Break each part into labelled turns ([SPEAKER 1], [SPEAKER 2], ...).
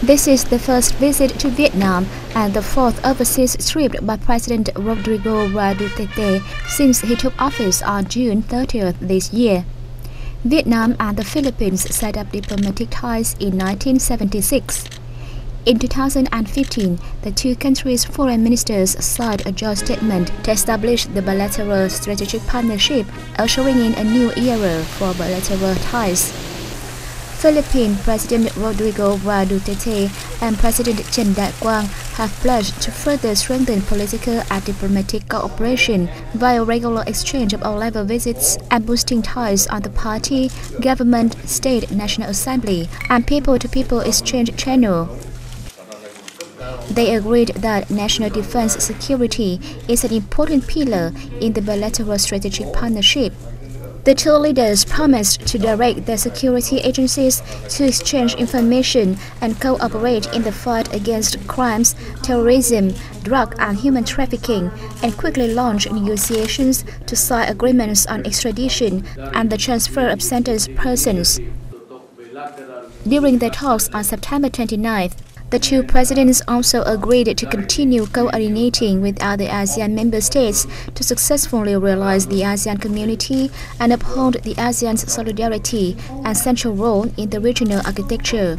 [SPEAKER 1] This is the first visit to Vietnam and the fourth overseas trip by President Rodrigo Duterte since he took office on June 30th this year. Vietnam and the Philippines set up diplomatic ties in 1976. In 2015, the two countries' foreign ministers signed a joint statement to establish the bilateral strategic partnership, ushering in a new era for bilateral ties. Philippine President Rodrigo Duterte and President Tran Dai Quang have pledged to further strengthen political and diplomatic cooperation via regular exchange of all-level visits and boosting ties on the party, government, state, national assembly, and people-to-people exchange channel. They agreed that national defense security is an important pillar in the bilateral strategic partnership. The two leaders promised to direct their security agencies to exchange information and cooperate in the fight against crimes, terrorism, drug and human trafficking, and quickly launch negotiations to sign agreements on extradition and the transfer of sentenced persons. During their talks on September 29th, the two presidents also agreed to continue coordinating with other ASEAN member states to successfully realize the ASEAN community and uphold the ASEAN's solidarity and central role in the regional architecture.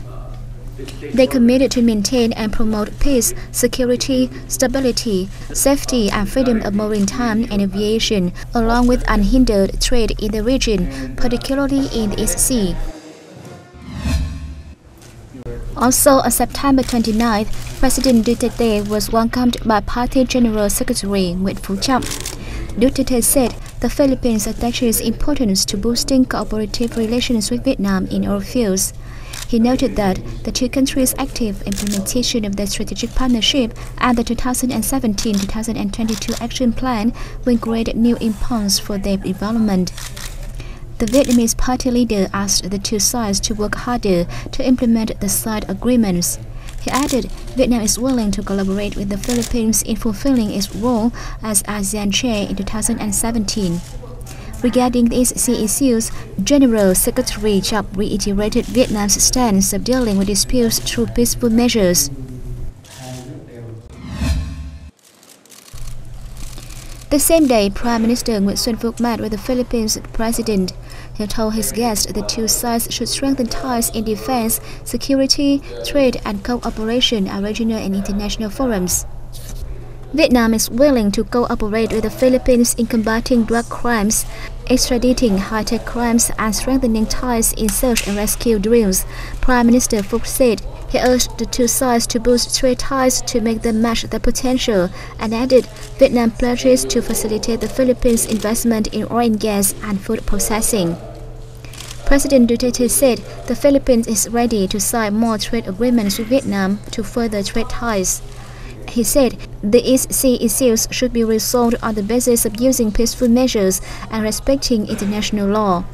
[SPEAKER 1] They committed to maintain and promote peace, security, stability, safety and freedom of maritime and aviation, along with unhindered trade in the region, particularly in the East Sea. Also on September 29th, President Duterte was welcomed by Party General Secretary Nguyễn Phú Trọng. Duterte said the Philippines attaches importance to boosting cooperative relations with Vietnam in all fields. He noted that the two countries' active implementation of the strategic partnership and the 2017-2022 action plan will create new impulse for their development. The Vietnamese party leader asked the two sides to work harder to implement the signed agreements. He added Vietnam is willing to collaborate with the Philippines in fulfilling its role as ASEAN chair in 2017. Regarding these issues, General Secretary Trọng reiterated Vietnam's stance of dealing with disputes through peaceful measures. The same day, Prime Minister Nguyễn Xuân Phúc met with the Philippines President. He told his guests the two sides should strengthen ties in defense, security, trade and cooperation at regional and international forums. Vietnam is willing to cooperate with the Philippines in combating drug crimes, extraditing high-tech crimes and strengthening ties in search and rescue drills, Prime Minister Phúc said. He urged the two sides to boost trade ties to make them match their potential and added Vietnam pledges to facilitate the Philippines' investment in oil and gas and food processing. President Duterte said the Philippines is ready to sign more trade agreements with Vietnam to further trade ties. He said the East Sea issues should be resolved on the basis of using peaceful measures and respecting international law.